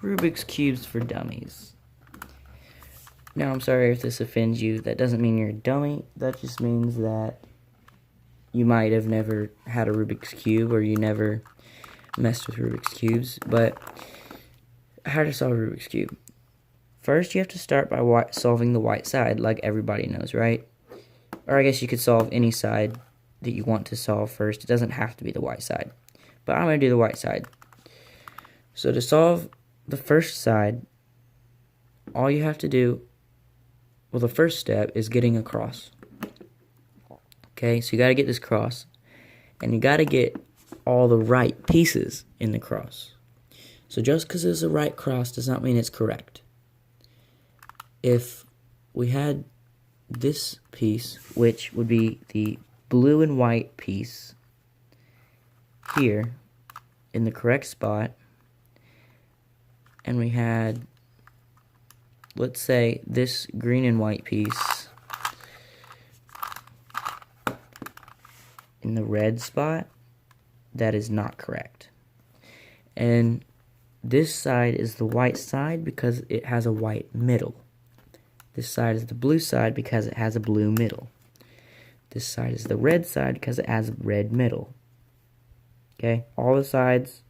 Rubik's Cubes for Dummies. Now, I'm sorry if this offends you. That doesn't mean you're a dummy. That just means that you might have never had a Rubik's Cube or you never messed with Rubik's Cubes. But how to solve a Rubik's Cube? First, you have to start by solving the white side, like everybody knows, right? Or I guess you could solve any side that you want to solve first. It doesn't have to be the white side. But I'm going to do the white side. So to solve the first side, all you have to do, well, the first step is getting a cross. Okay, so you got to get this cross, and you got to get all the right pieces in the cross. So just because it's a right cross does not mean it's correct. If we had this piece, which would be the blue and white piece here in the correct spot, and we had, let's say, this green and white piece in the red spot, that is not correct. And this side is the white side because it has a white middle. This side is the blue side because it has a blue middle. This side is the red side because it has a red middle. Okay, all the sides.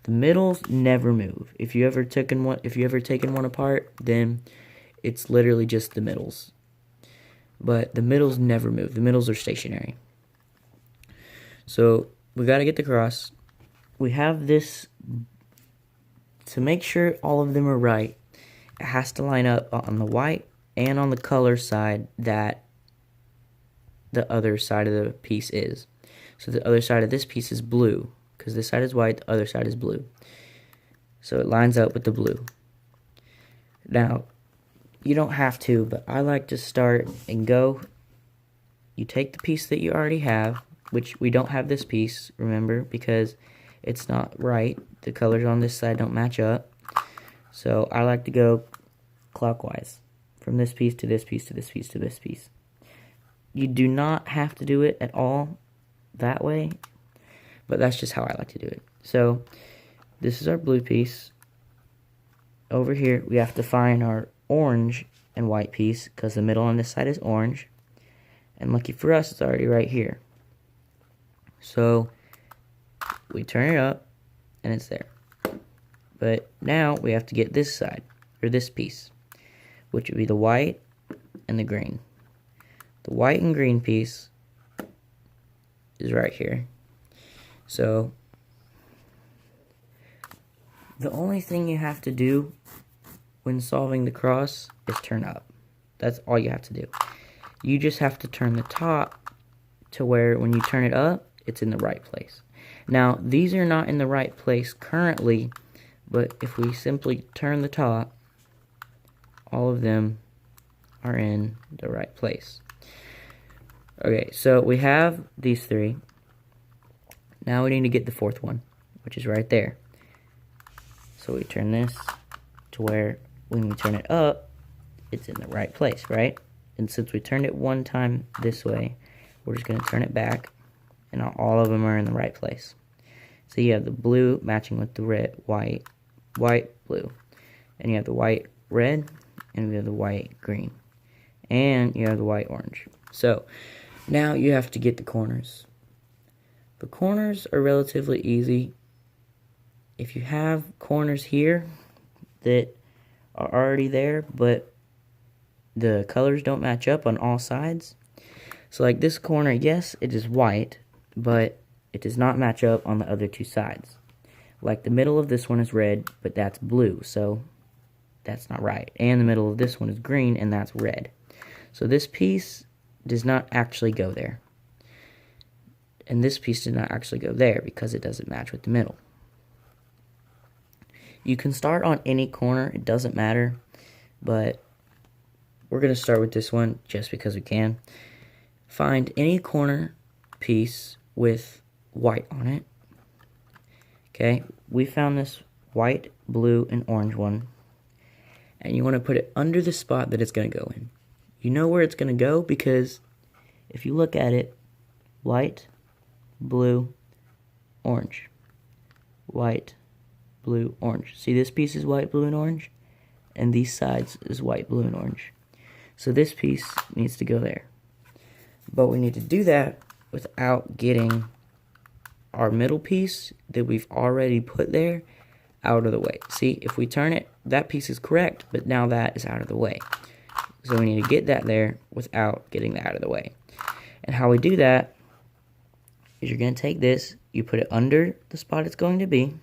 The middles never move. If you ever taken one apart, then it's literally just the middles. But the middles never move. The middles are stationary. So we got to get the cross. We have this, to make sure all of them are right, it has to line up on the white and on the color side that the other side of the piece is. So the other side of this piece is blue, because this side is white, the other side is blue. So it lines up with the blue. Now, you don't have to, but I like to start and go. You take the piece that you already have, which we don't have this piece, remember, because it's not right. The colors on this side don't match up. So I like to go clockwise, from this piece to this piece to this piece to this piece. You do not have to do it at all that way, but that's just how I like to do it. So this is our blue piece. Over here we have to find our orange and white piece because the middle on this side is orange, and lucky for us it's already right here. So we turn it up and it's there. But now we have to get this side, or this piece, which would be the white and the green. The white and green piece is right here. So the only thing you have to do when solving the cross is turn up. That's all you have to do. You just have to turn the top to where when you turn it up, it's in the right place. Now, these are not in the right place currently, but if we simply turn the top, all of them are in the right place. Okay, so we have these three. Now we need to get the fourth one, which is right there. So we turn this to where when we turn it up, it's in the right place, right? And since we turned it one time this way, we're just going to turn it back, and all of them are in the right place. So you have the blue matching with the red, white, blue. And you have the white, red, and we have the white, green. And you have the white, orange. So now you have to get the corners. The corners are relatively easy. If you have corners here that are already there, but the colors don't match up on all sides. So like this corner, yes, it is white, but it does not match up on the other two sides. Like the middle of this one is red, but that's blue, so that's not right. And the middle of this one is green, and that's red. So this piece does not actually go there. And this piece did not actually go there because it doesn't match with the middle. You can start on any corner, it doesn't matter, but we're going to start with this one just because we can. Find any corner piece with white on it. Okay, we found this white, blue, and orange one, and you want to put it under the spot that it's going to go in. You know where it's going to go because if you look at it, white, blue, orange, white, blue, orange. See, this piece is white, blue, and orange, and these sides is white, blue, and orange. So this piece needs to go there. But we need to do that without getting our middle piece that we've already put there out of the way. See, if we turn it, that piece is correct, but now that is out of the way. So we need to get that there without getting that out of the way. And how we do that is you're going to take this, you put it under the spot it's going to be,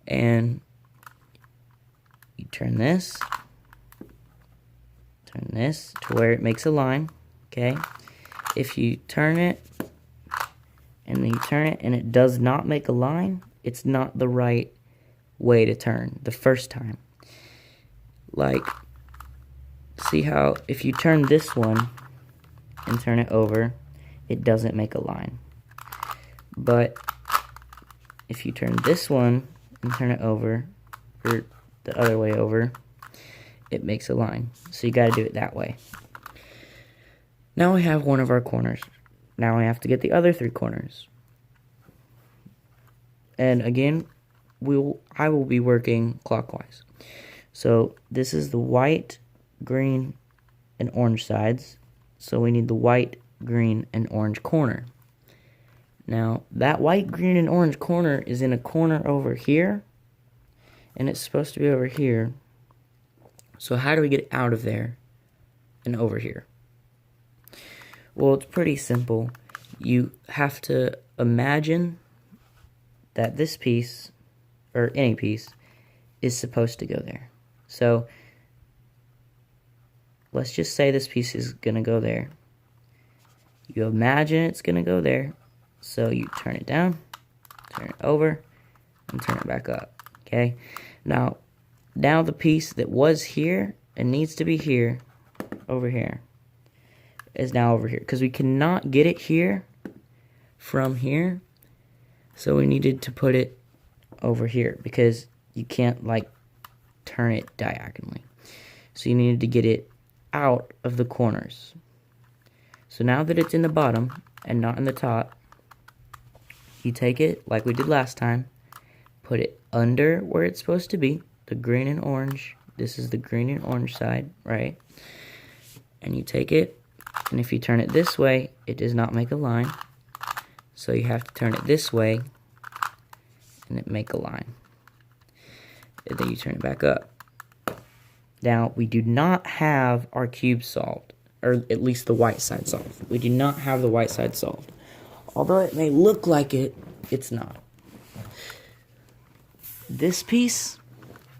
and you turn this to where it makes a line, okay? If you turn it, and then you turn it, and it does not make a line, it's not the right way to turn the first time. Like, see how if you turn this one and turn it over, it doesn't make a line. But if you turn this one and turn it over, or the other way over, it makes a line. So you got to do it that way. Now we have one of our corners. Now we have to get the other 3 corners. And again, I will be working clockwise. So this is the white, green, and orange sides. So we need the white, green, and orange corner. Now, that white, green, and orange corner is in a corner over here, and it's supposed to be over here. So how do we get it out of there and over here? Well, it's pretty simple. You have to imagine that this piece, or any piece, is supposed to go there. So let's just say this piece is going to go there. You imagine it's going to go there. So you turn it down, turn it over, and turn it back up. Okay? Now the piece that was here and needs to be here, over here, is now over here. Because we cannot get it here from here. So we needed to put it over here. Because you can't, like, turn it diagonally. So you needed to get it out of the corners. So now that it's in the bottom and not in the top, you take it like we did last time, put it under where it's supposed to be, the green and orange. This is the green and orange side, right? And you take it, and if you turn it this way, it does not make a line. So you have to turn it this way, and it make a line. And then you turn it back up. Now, we do not have our cube solved, or at least the white side solved. We do not have the white side solved. Although it may look like it, it's not. This piece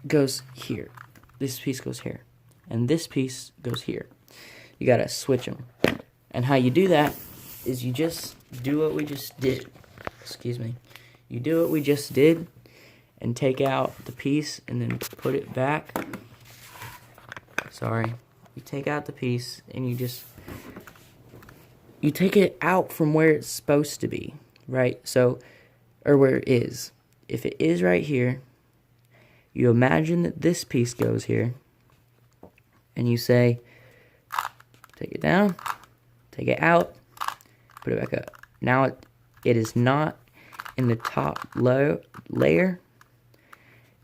goes here. This piece goes here. And this piece goes here. You gotta switch them. And how you do that is you just do what we just did. Excuse me. You do what we just did and take out the piece and then put it back. Sorry. You take out the piece and you take it out from where it's supposed to be, right? So, or where it is. If it is right here, you imagine that this piece goes here, and you say, take it down, take it out, put it back up. Now it is not in the top layer,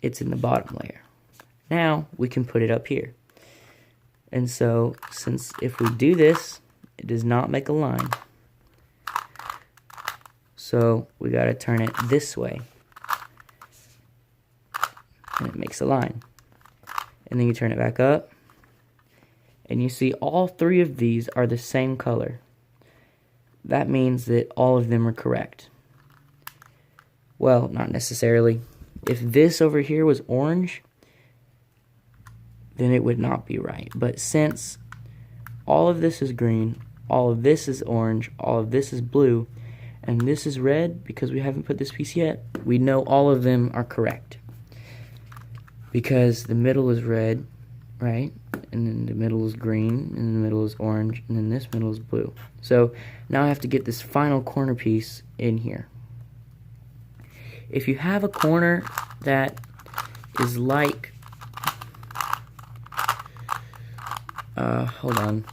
it's in the bottom layer. Now we can put it up here. And so, since if we do this, it does not make a line. So we got to turn it this way. And it makes a line. And then you turn it back up. And you see all 3 of these are the same color. That means that all of them are correct. Well, not necessarily. If this over here was orange, then it would not be right. But since all of this is green, all of this is orange, all of this is blue, and this is red, because we haven't put this piece yet, we know all of them are correct. Because the middle is red, right? And then the middle is green, and the middle is orange, and then this middle is blue. So now I have to get this final corner piece in here. If you have a corner that is like, hold on.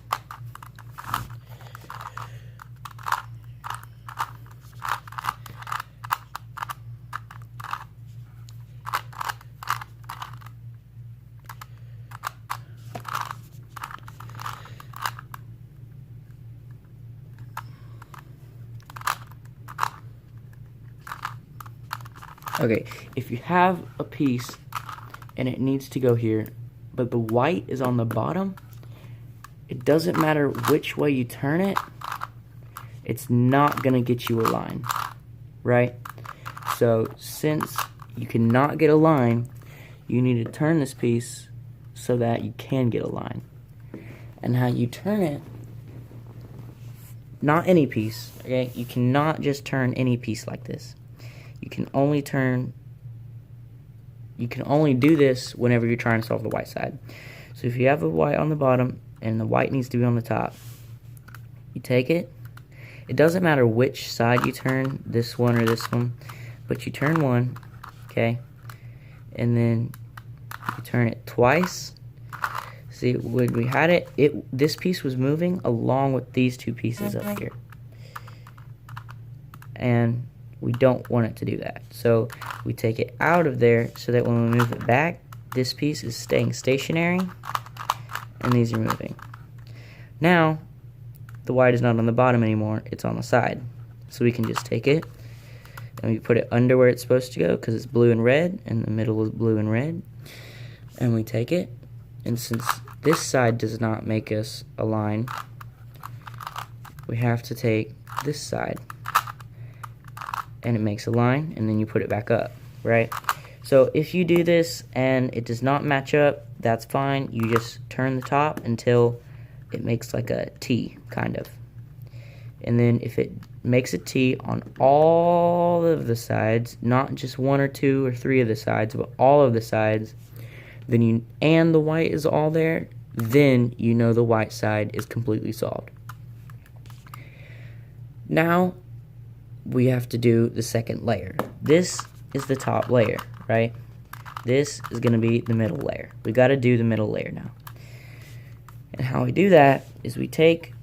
Okay, if you have a piece and it needs to go here, but the white is on the bottom, it doesn't matter which way you turn it, it's not gonna get you a line, right? So since you cannot get a line, you need to turn this piece so that you can get a line. And how you turn it, not any piece, okay? You cannot just turn any piece like this. You can only do this whenever you're trying to solve the white side. So if you have a white on the bottom and the white needs to be on the top, you take it. It doesn't matter which side you turn, this one or this one, but you turn one, okay? And then you turn it twice. See, when we had it, this piece was moving along with these two pieces up here. And we don't want it to do that. So we take it out of there so that when we move it back, this piece is staying stationary and these are moving. Now, the white is not on the bottom anymore, it's on the side. So we can just take it and we put it under where it's supposed to go because it's blue and red and the middle is blue and red. And we take it, and since this side does not make us a line, we have to take this side and it makes a line, and then you put it back up, right? So if you do this and it does not match up, that's fine. You just turn the top until it makes like a T, kind of. And then if it makes a T on all of the sides, not just one or two or three of the sides, but all of the sides, then and the white is all there, then you know the white side is completely solved. Now we have to do the second layer. This is the top layer, right? This is going to be the middle layer. We got to do the middle layer now. And how we do that is we take,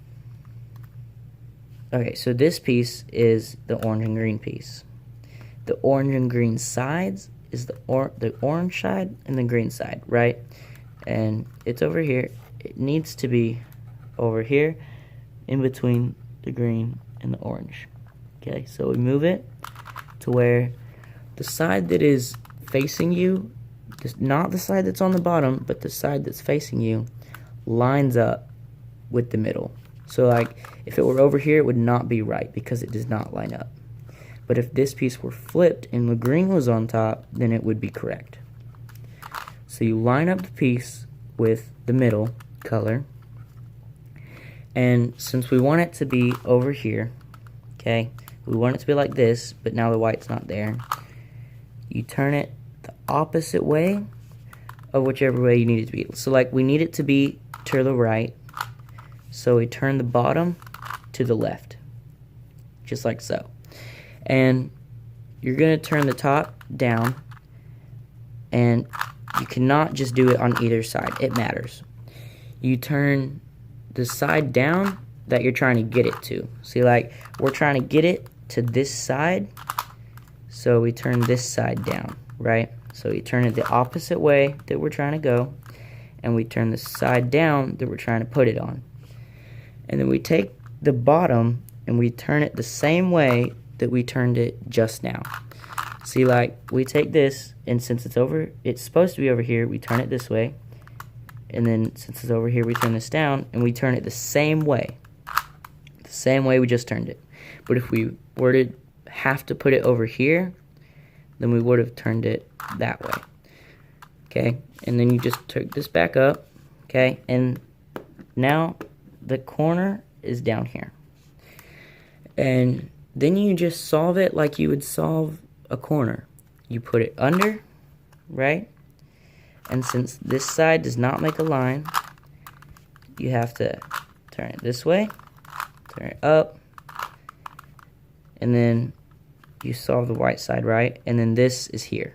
okay, so this piece is the orange and green piece. The orange and green sides is the orange side and the green side, right? And it's over here. It needs to be over here in between the green and the orange. Okay, so we move it to where the side that is facing you, not the side that's on the bottom, but the side that's facing you, lines up with the middle. So like if it were over here, it would not be right because it does not line up. But if this piece were flipped and the green was on top, then it would be correct. So you line up the piece with the middle color. And since we want it to be over here, okay, we want it to be like this, but now the white's not there. You turn it the opposite way of whichever way you need it to be. So like we need it to be to the right, so we turn the bottom to the left, just like so. And you're going to turn the top down, and you cannot just do it on either side. It matters. You turn the side down that you're trying to get it to. See, like, we're trying to get it to this side, so we turn this side down, right? So we turn it the opposite way that we're trying to go, and we turn the side down that we're trying to put it on. And then we take the bottom, and we turn it the same way that we turned it just now. See, like, we take this, and since it's supposed to be over here, we turn it this way. And then since it's over here, we turn this down, and we turn it the same way. The same way we just turned it. But if we were to have to put it over here, then we would have turned it that way. Okay, and then you just took this back up, okay, and now the corner is down here. And then you just solve it like you would solve a corner. You put it under, right? And since this side does not make a line, you have to turn it this way, turn it up, and then you solve the white side, right? And then this is here.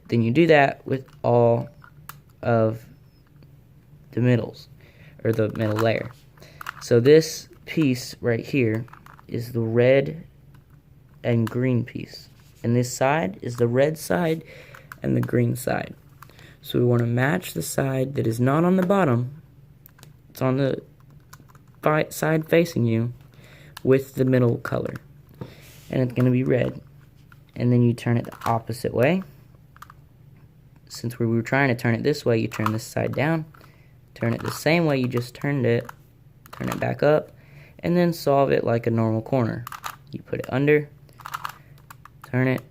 Then you do that with all of the middles, or the middle layer. So this piece right here is the red and green piece, and this side is the red side and the green side. So we want to match the side that is not on the bottom, it's on the side facing you, with the middle color, and it's going to be red. and then you turn it the opposite way. Since we were trying to turn it this way, you turn this side down, turn it the same way you just turned it, turn it back up, and then solve it like a normal corner. You put it under, turn it,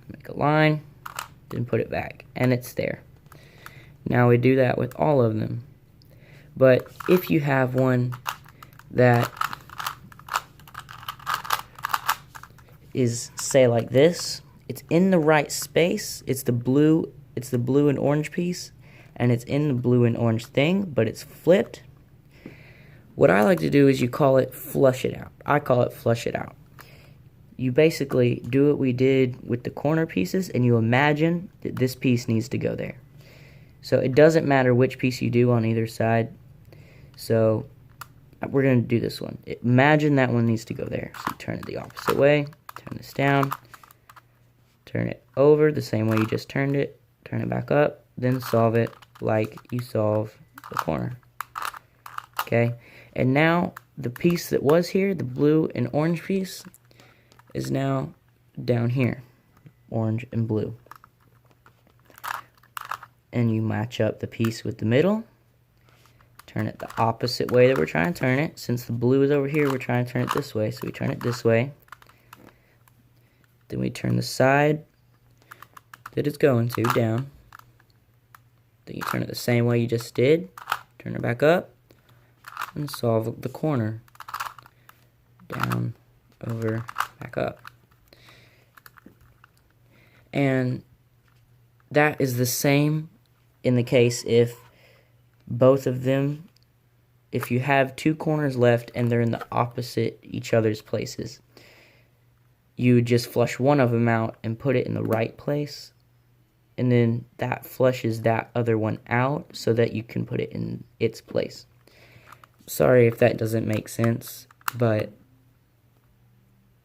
make a line, then put it back, and it's there. Now we do that with all of them. But if you have one that is, say, like this, it's in the right space, it's the blue and orange piece, and it's in the blue and orange thing, but it's flipped. What I like to do is you call it flush it out. I call it flush it out. You basically do what we did with the corner pieces, and you imagine that this piece needs to go there. So it doesn't matter which piece you do on either side. So we're going to do this one. Imagine that one needs to go there. So you turn it the opposite way, turn this down, turn it over the same way you just turned it, turn it back up, then solve it like you solve the corner. Okay, and now the piece that was here, the blue and orange piece, is now down here, orange and blue. And you match up the piece with the middle, turn it the opposite way that we're trying to turn it. Since the blue is over here, we're trying to turn it this way, so we turn it this way. Then we turn the side that it's going to down. Then you turn it the same way you just did, turn it back up, and solve the corner. Down, over, back up. And that is the same in the case if both of them, if you have two corners left and they're in the opposite each other's places, you would just flush one of them out and put it in the right place, and then that flushes that other one out so that you can put it in its place. Sorry if that doesn't make sense, but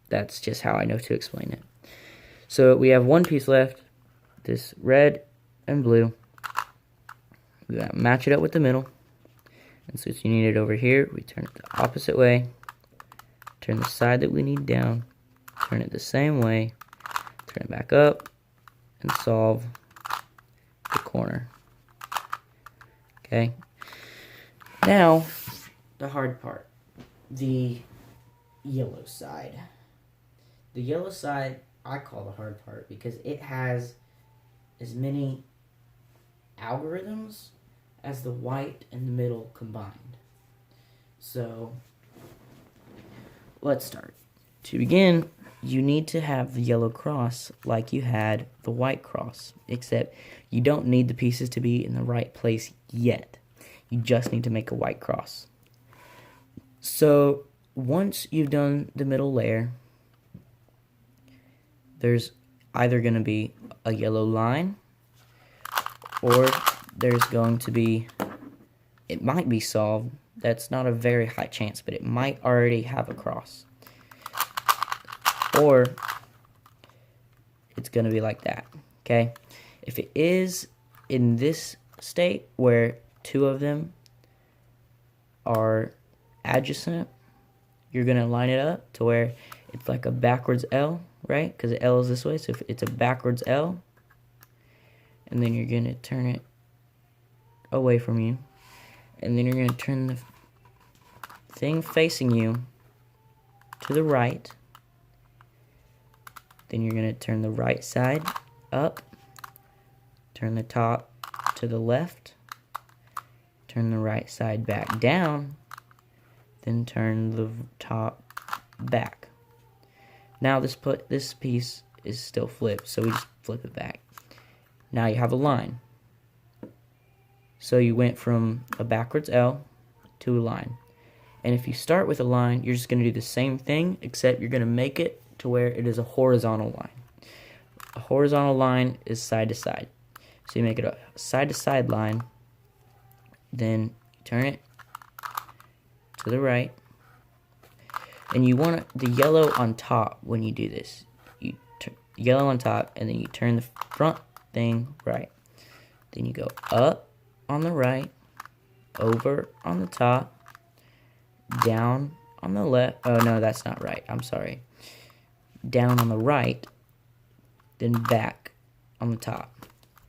that's just how I know to explain it. So we have one piece left, this red and blue. We gotta match it up with the middle. And since you need it over here, we turn it the opposite way, turn the side that we need down, turn it the same way, turn it back up, and solve the corner. Okay? Now, the hard part, the yellow side. The yellow side, I call the hard part because it has as many algorithms as the white and the middle combined. So, let's start. To begin, you need to have the yellow cross like you had the white cross, except you don't need the pieces to be in the right place yet. You just need to make a white cross. So, once you've done the middle layer, there's either going to be a yellow line, or there's going to be, it might be solved. That's not a very high chance, but it might already have a cross. Or it's going to be like that, okay? If it is in this state where two of them are adjacent, you're going to line it up to where it's like a backwards L, right? Because the L is this way, so if it's a backwards L, and then you're going to turn it away from you, and then you're going to turn the thing facing you to the right. Then you're going to turn the right side up, turn the top to the left, turn the right side back down, then turn the top back. Now this piece is still flipped, so we just flip it back. Now you have a line. So you went from a backwards L to a line. And if you start with a line, you're just going to do the same thing, except you're going to make it to where it is a horizontal line. A horizontal line is side to side. So you make it a side to side line, then you turn it to the right, and you want the yellow on top when you do this. You yellow on top, and then you turn the front thing right. Then you go up on the right, over on the top, down on the left. Oh no, that's not right. I'm sorry. Down on the right then back on the top.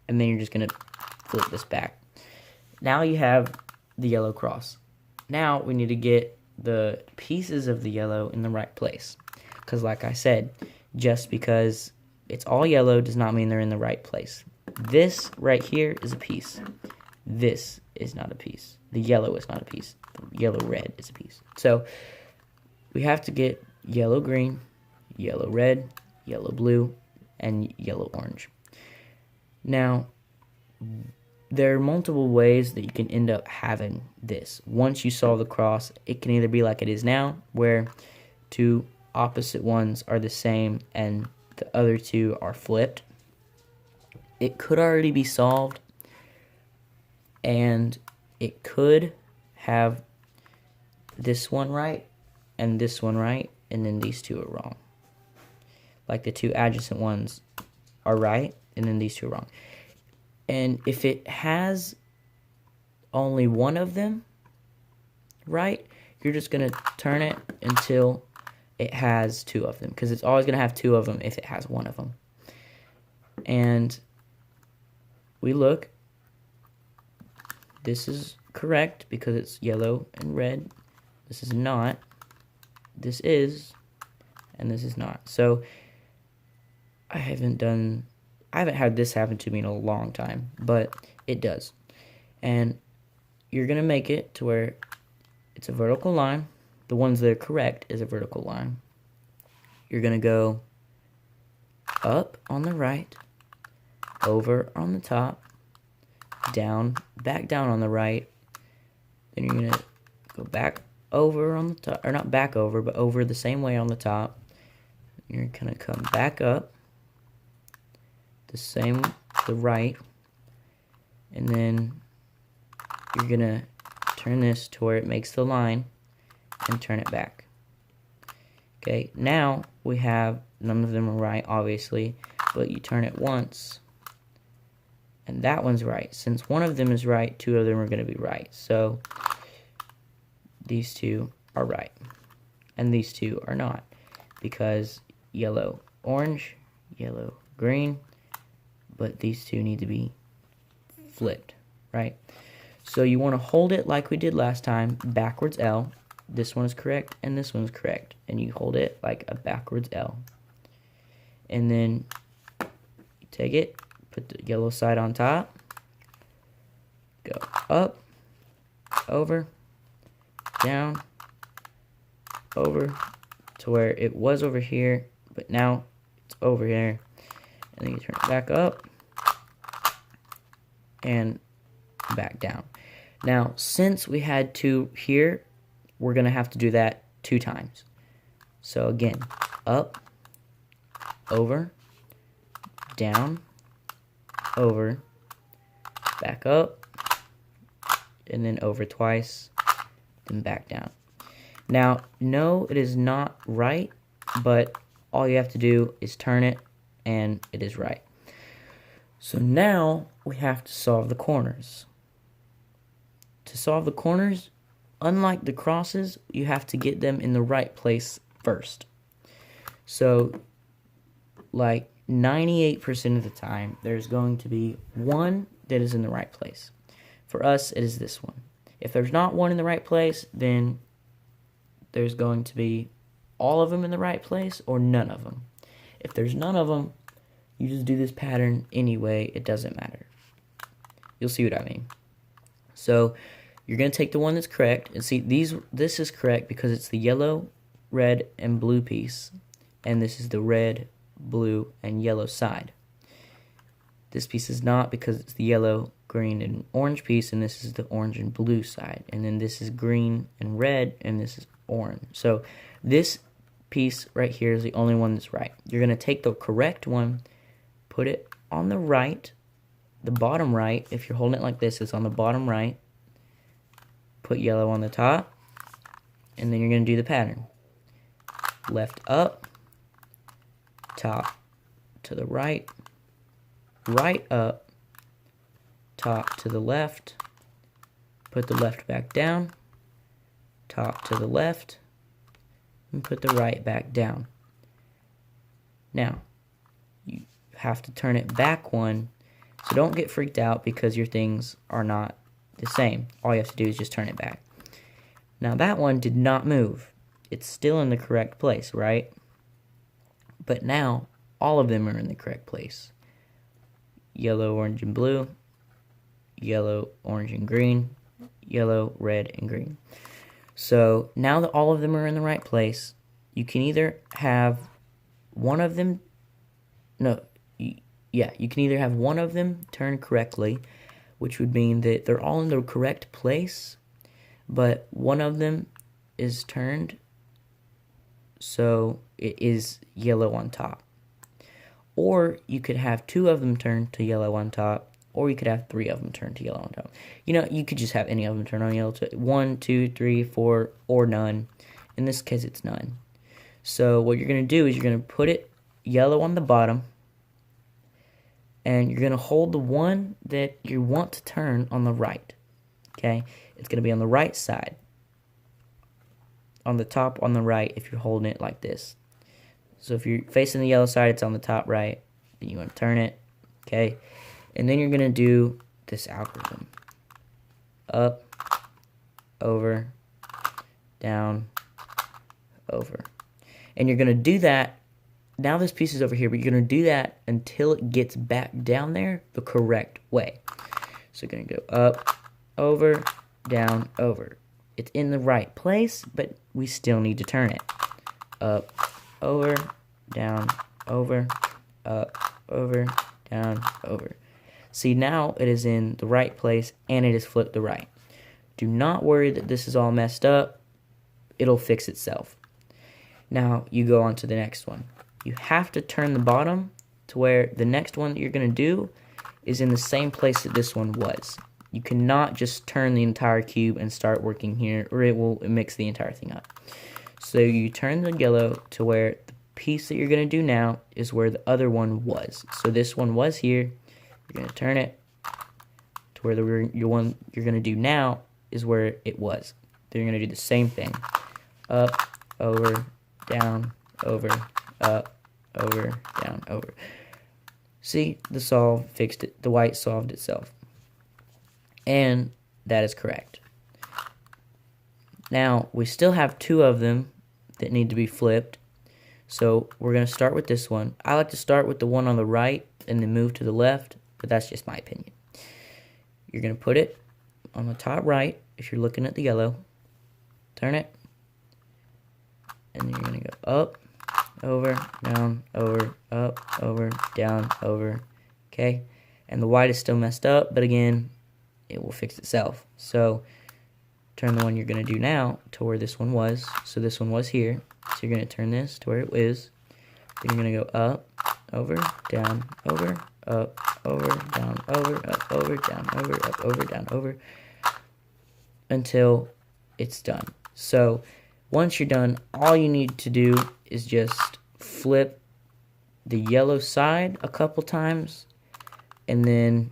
And then you're just going to flip this back. Now you have the yellow cross. Now we need to get the pieces of the yellow in the right place. Because like I said, just because it's all yellow does not mean they're in the right place. This right here is a piece. This is not a piece. The yellow is not a piece. The yellow-red is a piece. So we have to get yellow-green, yellow-red, yellow-blue, and yellow-orange. Now, there are multiple ways that you can end up having this. Once you solve the cross, it can either be like it is now, where two opposite ones are the same and the other two are flipped. It could already be solved, and it could have this one right and this one right, and then these two are wrong. Like the two adjacent ones are right, and then these two are wrong. And if it has only one of them right, you're just going to turn it until it has two of them, because it's always going to have two of them if it has one of them. And we look, this is correct because it's yellow and red. This is not. This is, and this is not. So I haven't had this happen to me in a long time, but it does. And you're going to make it to where it's a vertical line. The ones that are correct is a vertical line. You're going to go up on the right, over on the top, down, back down on the right. Then you're going to go back over on the top, or not back over, but over the same way on the top. You're going to come back up the same, the right, and then you're going to turn this to where it makes the line and turn it back. Okay, now we have, none of them are right, obviously, but you turn it once, and that one's right. Since one of them is right, two of them are going to be right. So these two are right, and these two are not, because yellow, orange, yellow, green, but these two need to be flipped, right? So you want to hold it like we did last time, backwards L. This one is correct, and this one's correct. And you hold it like a backwards L. And then you take it, put the yellow side on top, go up, over, down, over, to where it was over here, but now it's over here. And then you turn it back up and back down. Now, since we had two here, we're going to have to do that 2 times. So again, up, over, down, over, back up, and then over twice, then back down. Now, no, it is not right, but all you have to do is turn it, and it is right. So now we have to solve the corners. To solve the corners, unlike the crosses, you have to get them in the right place first. So, like 98% of the time, there's going to be one that is in the right place. For us, it is this one. If there's not one in the right place, then there's going to be all of them in the right place or none of them. If there's none of them, you just do this pattern anyway. It doesn't matter. You'll see what I mean. So you're going to take the one that's correct. And see, this is correct because it's the yellow, red, and blue piece. And this is the red, blue, and yellow side. This piece is not because it's the yellow, green, and orange piece. And this is the orange and blue side. And then this is green and red, and this is orange. So this piece right here is the only one that's right. You're going to take the correct one, put it on the right, the bottom right. If you're holding it like this, it's on the bottom right. Put yellow on the top, and then you're going to do the pattern. Left up, top to the right, right up, top to the left, put the left back down, top to the left, and put the right back down. Now, you have to turn it back one. So don't get freaked out because your things are not the same. All you have to do is just turn it back. Now that one did not move. It's still in the correct place, right? But now all of them are in the correct place. Yellow, orange, and blue. Yellow, orange, and green. Yellow, red, and green. So now that all of them are in the right place, you can either have one of them, you can either have one of them turn correctly, which would mean that they're all in the correct place, but one of them is turned, so it is yellow on top. Or you could have two of them turn to yellow on top, or you could have three of them turn to yellow on top. You could just have any of them turn on yellow. 1, 2, 3, 4, or none. In this case, it's none. So what you're going to do is you're going to put it yellow on the bottom, and you're going to hold the one that you want to turn on the right. Okay? It's going to be on the right side. On the top on the right if you're holding it like this. So if you're facing the yellow side, it's on the top right. Then you want to turn it. Okay? And then you're going to do this algorithm. Up, over, down, over. And you're going to do that. Now this piece is over here, but you're going to do that until it gets back down there the correct way. So you're going to go up, over, down, over. It's in the right place, but we still need to turn it. Up, over, down, over, up, over, down, over. See, now it is in the right place and it is flipped to right. Do not worry that this is all messed up. It'll fix itself. Now you go on to the next one. You have to turn the bottom to where the next one that you're going to do is in the same place that this one was. You cannot just turn the entire cube and start working here, or it will mix the entire thing up. So you turn the yellow to where the piece that you're going to do now is where the other one was. So this one was here. You're going to turn it to where your one you're going to do now is where it was. Then you're going to do the same thing. Up, over, down, over, up, over, down, over. See, the solve fixed it. The white solved itself. And that is correct. Now, we still have two of them that need to be flipped. So we're going to start with this one. I like to start with the one on the right and then move to the left, but that's just my opinion. You're going to put it on the top right if you're looking at the yellow. Turn it. And then you're going to go up, over, down, over, up, over, down, over. Okay? And the white is still messed up, but again, it will fix itself. So turn the one you're going to do now to where this one was. So this one was here. So you're going to turn this to where it is. Then you're going to go up, over, down, over, up, over, down, over, up, over, down, over, up, over, down, over, until it's done. So once you're done, all you need to do is just flip the yellow side a couple times, and then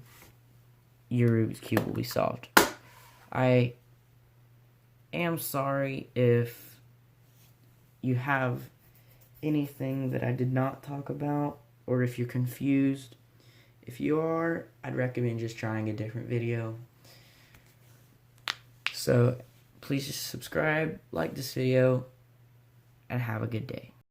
your Rubik's Cube will be solved. I am sorry if you have anything that I did not talk about, or if you're confused. If you are, I'd recommend just trying a different video. So please just subscribe, like this video, and have a good day.